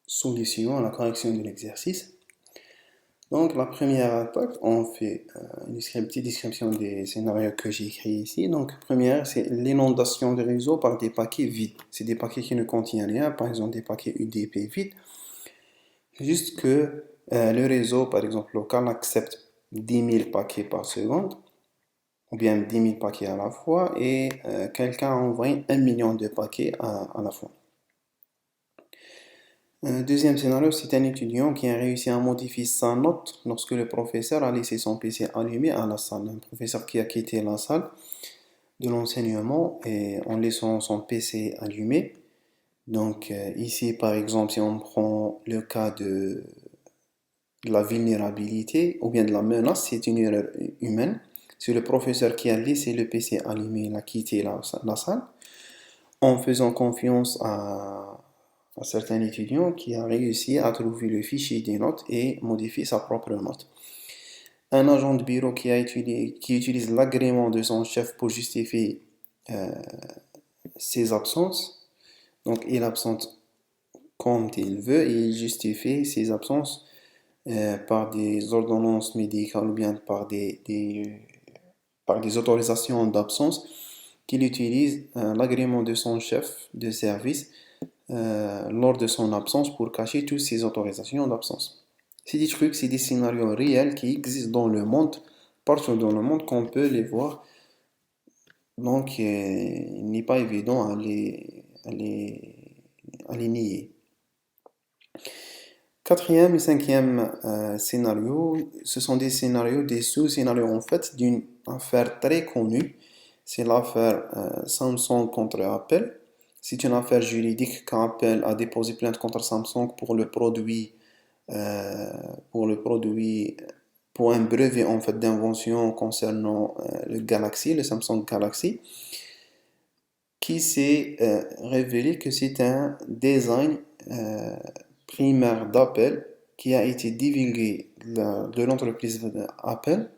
solution, à la correction de l'exercice. Donc la première attaque, on fait une petite description des scénarios que j'ai écrits ici. Donc première, c'est l'inondation de réseau par des paquets vides. C'est des paquets qui ne contiennent rien, par exemple des paquets UDP vides. Juste que le réseau, par exemple local, accepte 10 000 paquets par seconde, ou bien 10 000 paquets à la fois, et quelqu'un a envoyé 1 million de paquets à la fois. Deuxième scénario, c'est un étudiant qui a réussi à modifier sa note lorsque le professeur a laissé son PC allumé à la salle. Un professeur qui a quitté la salle de l'enseignement et en laissant son PC allumé. Donc ici, par exemple, si on prend le cas de la vulnérabilité ou bien de la menace, c'est une erreur humaine. C'est le professeur qui a laissé le PC allumé, il a quitté la salle en faisant confiance à certains étudiants qui a réussi à trouver le fichier des notes et modifier sa propre note. Un agent de bureau qui utilise l'agrément de son chef pour justifier ses absences. Donc il absente comme il veut et il justifie ses absences par des ordonnances médicales ou bien par des autorisations d'absence qu'il utilise l'agrément de son chef de service lors de son absence pour cacher toutes ces autorisations d'absence. C'est des trucs, c'est des scénarios réels qui existent dans le monde, partout dans le monde, qu'on peut les voir. Donc, il n'est pas évident à les nier. Quatrième et cinquième scénario, ce sont des scénarios, des sous-scénarios en fait d'une affaire très connue. C'est l'affaire Samsung contre Apple. C'est une affaire juridique quand Apple a déposé plainte contre Samsung pour un brevet en fait d'invention concernant le Samsung Galaxy, qui s'est révélé que c'est un design primaire d'Apple qui a été divulgué de l'entreprise Apple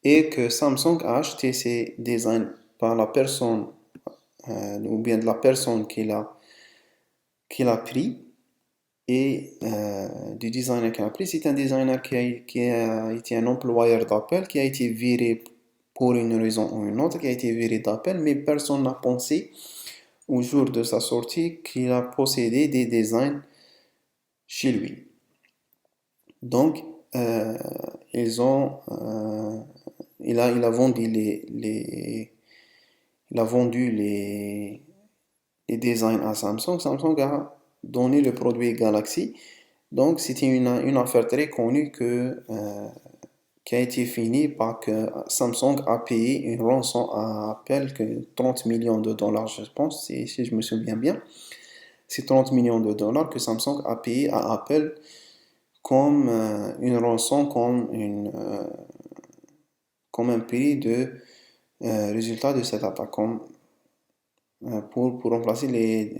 et que Samsung a acheté ces designs par la personne ou bien de la personne qui l'a pris et du designer qui l'a pris. C'est un designer qui a été un employeur d'Apple, qui a été viré pour une raison ou une autre, qui a été viré d'Apple, mais personne n'a pensé au jour de sa sortie qu'il a possédé des designs chez lui. Donc, il a vendu les designs à Samsung. Samsung a donné le produit Galaxy. Donc, c'était une affaire très connue qui a été finie par que Samsung a payé une rançon à Apple que 30 millions de dollars, je pense, si je me souviens bien. C'est 30 millions de dollars que Samsung a payé à Apple comme une rançon, comme un prix de résultat de cette attaque, pour remplacer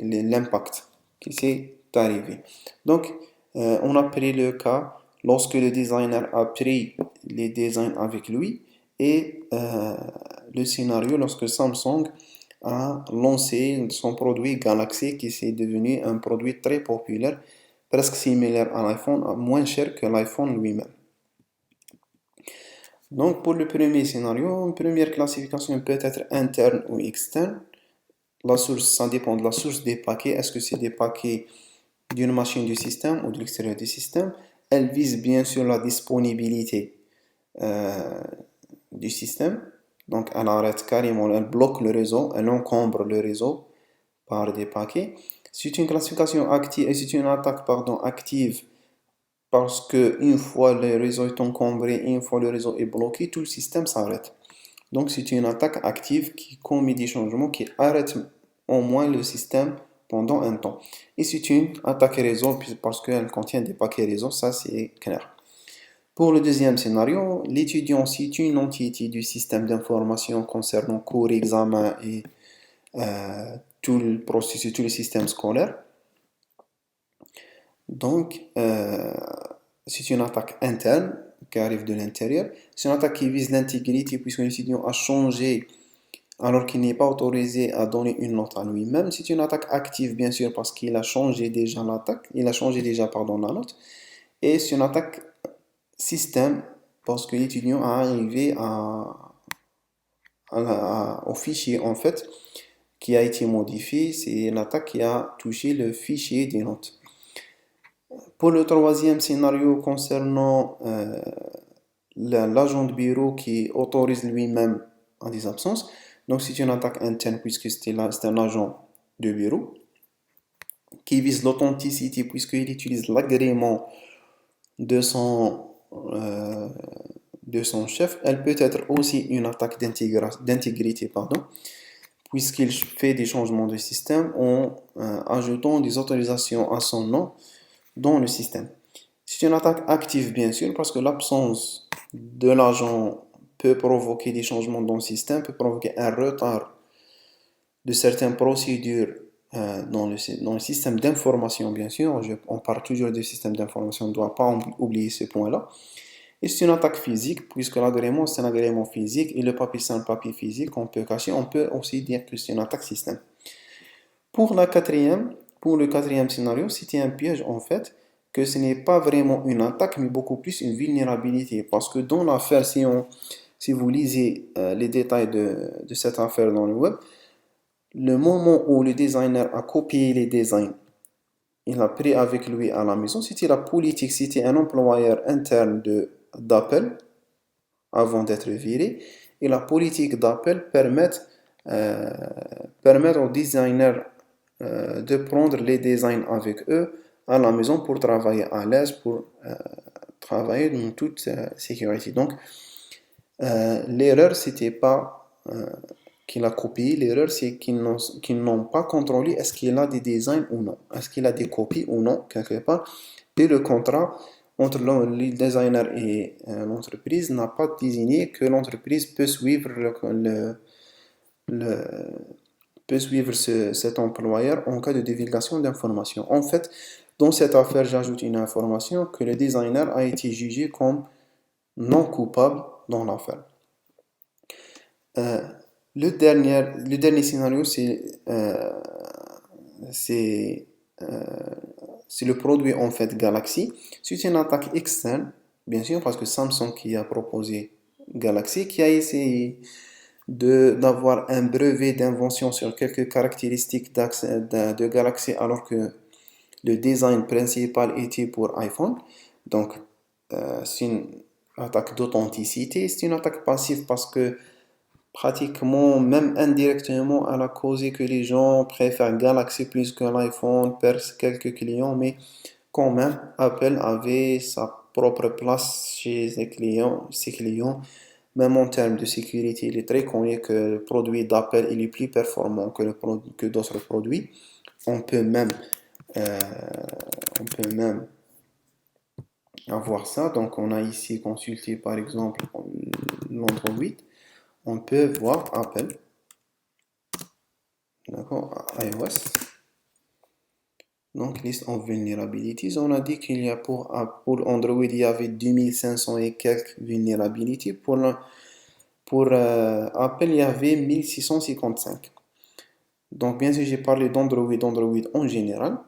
l'impact qui s'est arrivé. Donc, on a pris le cas lorsque le designer a pris les designs avec lui et le scénario lorsque Samsung a lancé son produit Galaxy qui s'est devenu un produit très populaire, presque similaire à l'iPhone, moins cher que l'iPhone lui-même. Donc pour le premier scénario, une première classification peut être interne ou externe. La source, ça dépend de la source des paquets. Est-ce que c'est des paquets d'une machine du système ou de l'extérieur du système? Elle vise bien sûr la disponibilité euh, du système. Donc elle arrête carrément, elle bloque le réseau, elle encombre le réseau par des paquets. C'est une classification active, et c'est une attaque pardon, active parce que une fois le réseau est encombré, une fois le réseau est bloqué, tout le système s'arrête. Donc c'est une attaque active qui commet des changements, qui arrête au moins le système pendant un temps. Et c'est une attaque réseau parce qu'elle contient des paquets réseau, ça c'est clair. Pour le deuxième scénario, l'étudiant cite une entité du système d'information concernant cours, examen et tout le processus, tout le système scolaire. Donc, c'est une attaque interne qui arrive de l'intérieur. C'est une attaque qui vise l'intégrité puisque l'étudiant a changé alors qu'il n'est pas autorisé à donner une note à lui-même. C'est une attaque active, bien sûr, parce qu'il a changé déjà l'attaque, il a changé déjà, pardon, la note. Et c'est une attaque système parce que l'étudiant a arrivé au fichier, en fait, qui a été modifié. C'est l'attaque qui a touché le fichier des notes. Pour le troisième scénario concernant l'agent de bureau qui autorise lui-même à des absences, donc c'est une attaque interne puisque c'est un agent de bureau qui vise l'authenticité puisqu'il utilise l'agrément de euh, de son chef. Elle peut être aussi une attaque d'intégrité, pardon, puisqu'il fait des changements de système en ajoutant des autorisations à son nom dans le système. C'est une attaque active, bien sûr, parce que l'absence de l'agent peut provoquer des changements dans le système, peut provoquer un retard de certaines procédures dans le système d'information, bien sûr. On parle toujours du système d'information, on ne doit pas oublier ce point-là. Et c'est une attaque physique, puisque l'agrément, c'est un agrément physique, et le papier, c'est un papier physique qu'on peut cacher. On peut aussi dire que c'est une attaque système. Pour le quatrième scénario, c'était un piège, en fait, que ce n'est pas vraiment une attaque, mais beaucoup plus une vulnérabilité. Parce que dans l'affaire, si vous lisez les détails de cette affaire dans le web, le moment où le designer a copié les designs, il a pris avec lui à la maison, c'était la politique, c'était un employeur interne d'Apple avant d'être viré. Et la politique d'Apple euh, permet aux designers de prendre les designs avec eux à la maison pour travailler à l'aise, pour travailler dans toute sécurité. Donc, l'erreur, c'était pas qu'il a copié, l'erreur, c'est qu'ils n'ont pas contrôlé est-ce qu'il a des designs ou non, est-ce qu'il a des copies ou non, quelque part. Et le contrat entre le designer et l'entreprise n'a pas désigné que l'entreprise peut suivre peut suivre cet employeur en cas de divulgation d'informations. En fait, dans cette affaire, j'ajoute une information que le designer a été jugé comme non coupable dans l'affaire. Euh, le dernier scénario, c'est c'est le produit en fait Galaxy. C'est une attaque externe, bien sûr, parce que Samsung qui a proposé Galaxy, qui a essayé d'avoir un brevet d'invention sur quelques caractéristiques de Galaxy alors que le design principal était pour iPhone. Donc, c'est une attaque d'authenticité. C'est une attaque passive parce que pratiquement, même indirectement, elle a causé que les gens préfèrent Galaxy plus que l'iPhone, perdent quelques clients, mais quand même, Apple avait sa propre place chez ses clients. Même en termes de sécurité, il est très connu que le produit d'Apple est plus performant que d'autres produits. On peut même, euh, on peut même avoir ça. Donc, on a ici consulté par exemple l'Android. On peut voir Apple, d'accord, iOS. Donc, list of vulnerabilities. On a dit qu'il y a pour Android, il y avait 2500 et quelques vulnerabilities. Pour Apple, il y avait 1655. Donc, bien sûr, j'ai parlé d'Android en général.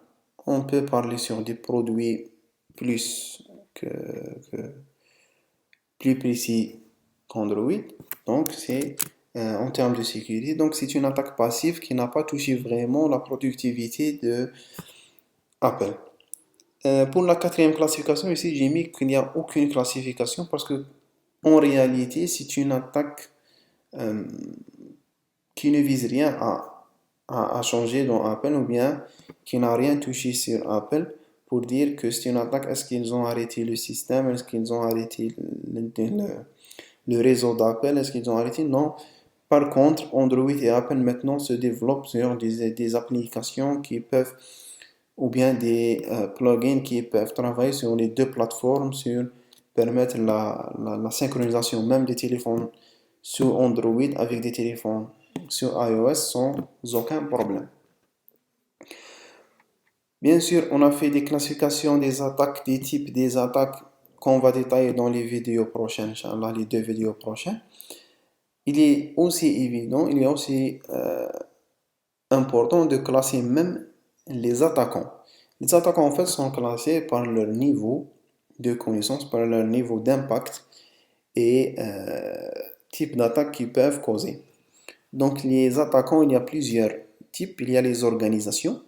On peut parler sur des produits plus, plus précis qu'Android. Donc, c'est en termes de sécurité. Donc, c'est une attaque passive qui n'a pas touché vraiment la productivité de Apple. Pour la quatrième classification, ici, j'ai mis qu'il n'y a aucune classification parce que, en réalité, c'est une attaque euh, qui ne vise rien à changer dans Apple ou bien qui n'a rien touché sur Apple pour dire que c'est une attaque. Est-ce qu'ils ont arrêté le système? Est-ce qu'ils ont arrêté le réseau d'Apple? Est-ce qu'ils ont arrêté? Non. Par contre, Android et Apple maintenant se développent sur des applications qui peuvent, ou bien des plugins qui peuvent travailler sur les deux plateformes, sur permettre la synchronisation même des téléphones sur Android avec des téléphones sur iOS sans aucun problème. Bien sûr, on a fait des classifications des attaques, des types des attaques qu'on va détailler dans les vidéos prochaines, Inch'Allah, les deux vidéos prochaines. Il est aussi évident, il est aussi important de classer même les attaquants. Les attaquants en fait sont classés par leur niveau de connaissance, par leur niveau d'impact et type d'attaque qu'ils peuvent causer. Donc les attaquants, il y a plusieurs types. Il y a les organisations,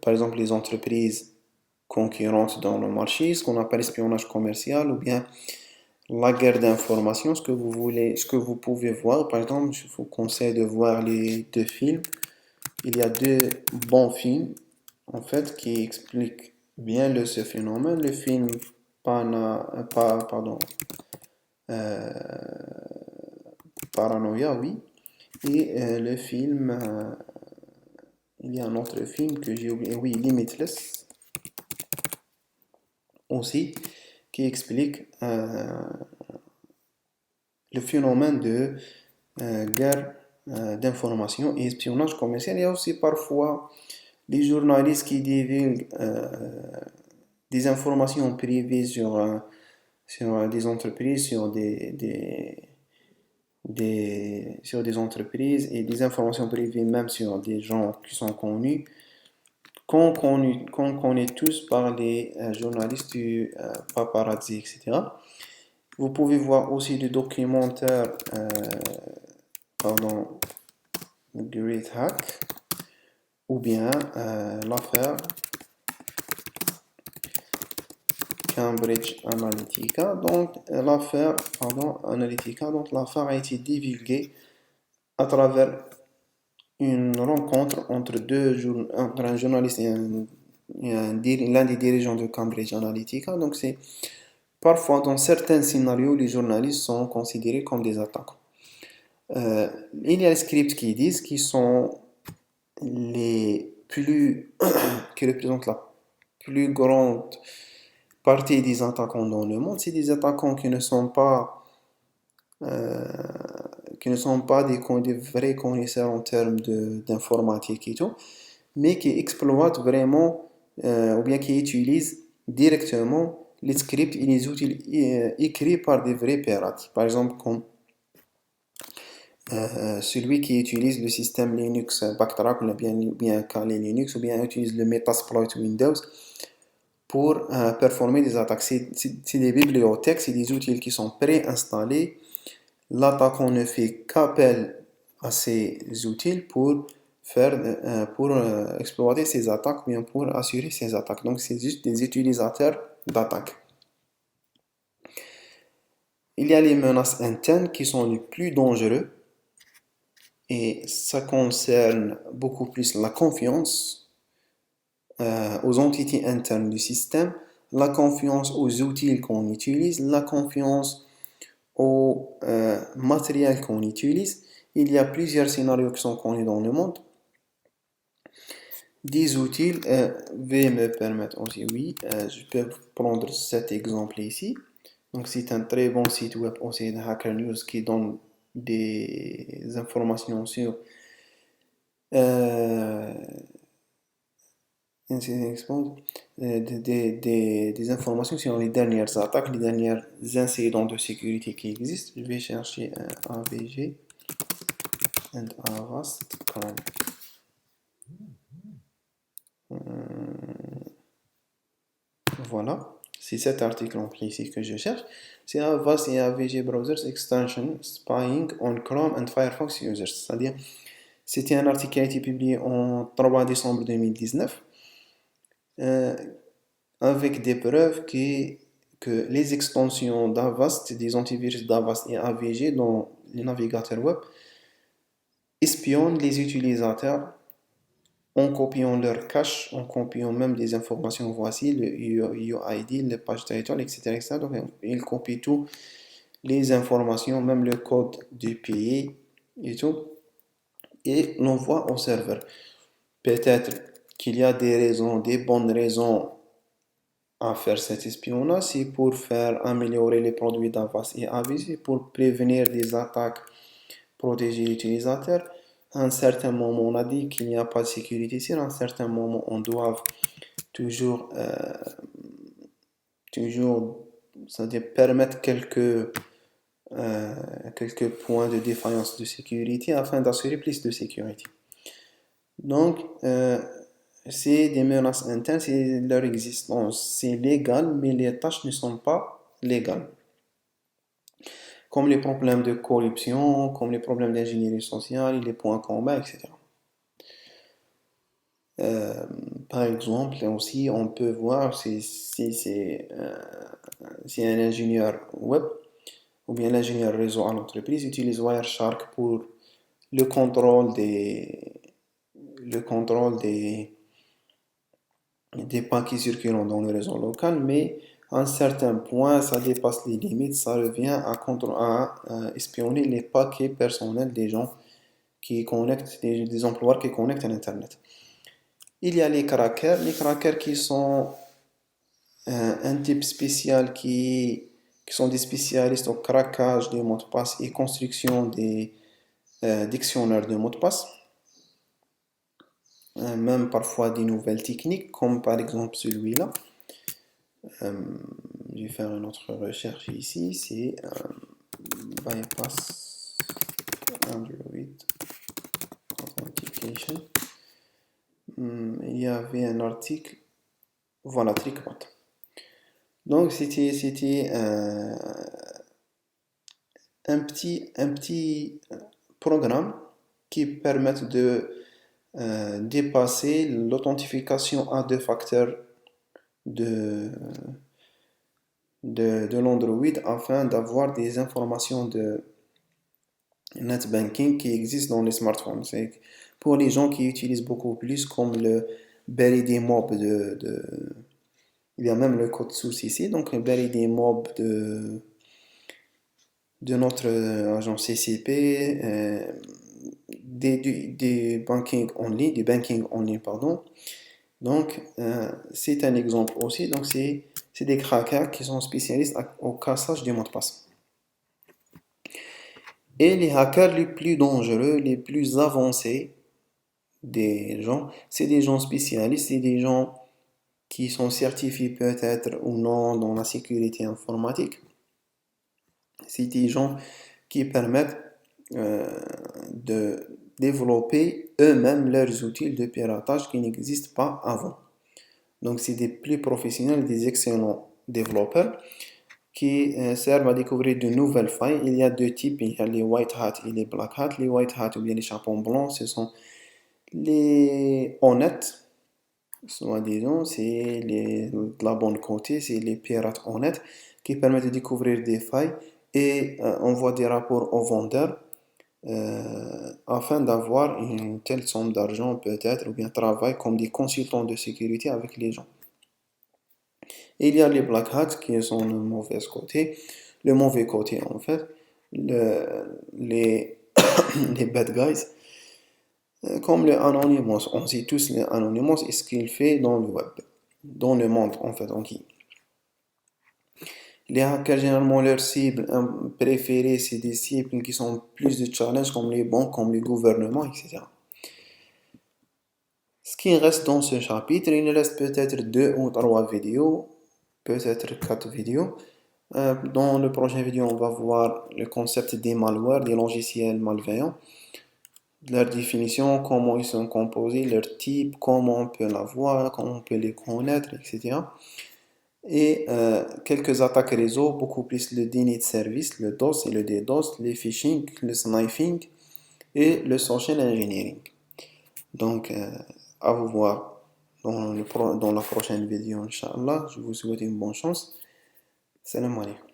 par exemple les entreprises concurrentes dans le marché, ce qu'on appelle espionnage commercial ou bien la guerre d'information, ce que vous pouvez voir. Par exemple, je vous conseille de voir les deux films. Il y a deux bons films en fait qui expliquent bien ce phénomène. Le film pardon, Paranoia, oui. Et le film, il y a un autre film que j'ai oublié, oui, Limitless aussi, qui explique le phénomène de guerre d'information et espionnage commercial. Il y a aussi parfois des journalistes qui divulguent des informations privées sur des entreprises, sur des entreprises et des informations privées même sur des gens qui sont connus, qu'on connaît tous par les journalistes du paparazzi, etc. Vous pouvez voir aussi des documentaires, pardon, Great Hack, ou bien l'affaire Cambridge Analytica. Donc l'affaire, pardon, Analytica, donc l'affaire a été divulguée à travers une rencontre entre un journaliste et l'un des dirigeants de Cambridge Analytica. Donc c'est parfois dans certains scénarios, les journalistes sont considérés comme des attaquants. Il y a les scripts qui disent qu'ils sont les plus qui représentent la plus grande partie des attaquants dans le monde. C'est des attaquants qui ne sont pas des vrais connaisseurs en termes d'informatique et tout, mais qui exploitent vraiment ou bien qui utilisent directement les scripts et les outils écrits par des vrais pirates. Par exemple, comme celui qui utilise le système Linux Backtrack ou bien Kali Linux ou bien utilise le Metasploit Windows pour performer des attaques. C'est des bibliothèques, c'est des outils qui sont préinstallés. L'attaquant ne fait qu'appel à ces outils pour exploiter ces attaques ou bien pour assurer ces attaques. Donc c'est juste des utilisateurs d'attaque. Il y a les menaces internes qui sont les plus dangereuses et ça concerne beaucoup plus la confiance aux entités internes du système, la confiance aux outils qu'on utilise, la confiance au matériel qu'on utilise. Il y a plusieurs scénarios qui sont connus dans le monde. des outils vont me permettre aussi, oui, je peux prendre cet exemple ici. Donc c'est un très bon site web aussi de Hacker News qui donne des informations sur euh, des informations sur les dernières attaques, les derniers incidents de sécurité qui existent. Je vais chercher un AVG and Avast Crime. Voilà, c'est cet article en ici que je cherche. C'est Avast et AVG Browsers Extension Spying on Chrome and Firefox Users. C'est-à-dire, c'était un article qui a été publié en 3 décembre 2019 euh, avec des preuves que les extensions d'Avast, des antivirus d'Avast et AVG dans les navigateurs web espionnent les utilisateurs en copiant leur cache, en copiant même des informations, voici le UID, le page title, etc., etc. Donc, ils copient tout, les informations, même le code du pays et tout, et l'envoient au serveur. Peut-être qu'il y a des raisons, des bonnes raisons à faire cet espionnage, c'est pour faire améliorer les produits d'Avast et AVG, pour prévenir des attaques, protéger l'utilisateur. À un certain moment, on a dit qu'il n'y a pas de sécurité. Si à un certain moment, on doit toujours, toujours c'est-à-dire permettre quelques points de défaillance de sécurité afin d'assurer plus de sécurité. Donc, c'est des menaces internes, c'est leur existence. C'est légal, mais les tâches ne sont pas légales. Comme les problèmes de corruption, comme les problèmes d'ingénierie sociale, les points communs, etc. Par exemple, aussi, on peut voir si un ingénieur web ou bien l'ingénieur réseau à l'entreprise utilise Wireshark pour le contrôle le contrôle des paquets circulant dans le réseau local, mais à un certain point, ça dépasse les limites, ça revient à espionner les paquets personnels des gens qui connectent, des employeurs qui connectent à Internet. Il y a les crackers qui sont un type spécial qui sont des spécialistes au craquage des mots de passe et construction des dictionnaires de mots de passe. Même parfois des nouvelles techniques, comme par exemple celui-là. Je vais faire une autre recherche ici, c'est Bypass Android Authentication. Il y avait un article, voilà, TrickBot. Donc c'était un petit programme qui permet de dépasser l'authentification à deux facteurs de l'Android afin d'avoir des informations de net banking qui existent dans les smartphones. C'est pour les gens qui utilisent beaucoup plus, comme le BRD Mob il y a même le code source ici, donc le BRD Mob de notre agent CCP, des banking en ligne, du banking en ligne, pardon. Donc, c'est un exemple aussi. Donc, c'est des crackers qui sont spécialistes au cassage des mots de passe. Et les hackers les plus dangereux, les plus avancés des gens, c'est des gens spécialistes, c'est des gens qui sont certifiés peut-être ou non dans la sécurité informatique. C'est des gens qui permettent de développer eux-mêmes leurs outils de piratage qui n'existent pas avant. Donc, c'est des plus professionnels, des excellents développeurs qui servent à découvrir de nouvelles failles. Il y a deux types, il y a les white hat et les black hat. Les white hat ou bien les chapeaux blancs, ce sont les honnêtes, soi-disant, c'est de la bonne côté, c'est les pirates honnêtes qui permettent de découvrir des failles et envoient des rapports aux vendeurs afin d'avoir une telle somme d'argent peut-être ou bien travaillent comme des consultants de sécurité avec les gens. Et il y a les black hats qui sont le mauvais côté. Le mauvais côté, en fait, les, les bad guys, Comme le Anonymous, on sait tous le Anonymous et ce qu'il fait dans le web, dans le monde en fait entier. Les hackers, généralement, leurs cibles préférées, c'est des cibles qui sont plus de challenge, comme les banques, comme les gouvernements, etc. Ce qui reste dans ce chapitre, il reste peut-être 2 ou 3 vidéos, peut-être 4 vidéos. Dans le prochain vidéo, on va voir le concept des malwares, des logiciels malveillants, leur définition, comment ils sont composés, leur type, comment on peut l'avoir, comment on peut les connaître, etc. Et quelques attaques réseau, beaucoup plus le déni de service, le DOS et le DDoS, le phishing, le sniping et le social engineering. Donc, à vous voir dans la prochaine vidéo, Inch'Allah. Je vous souhaite une bonne chance. Salam alaikum.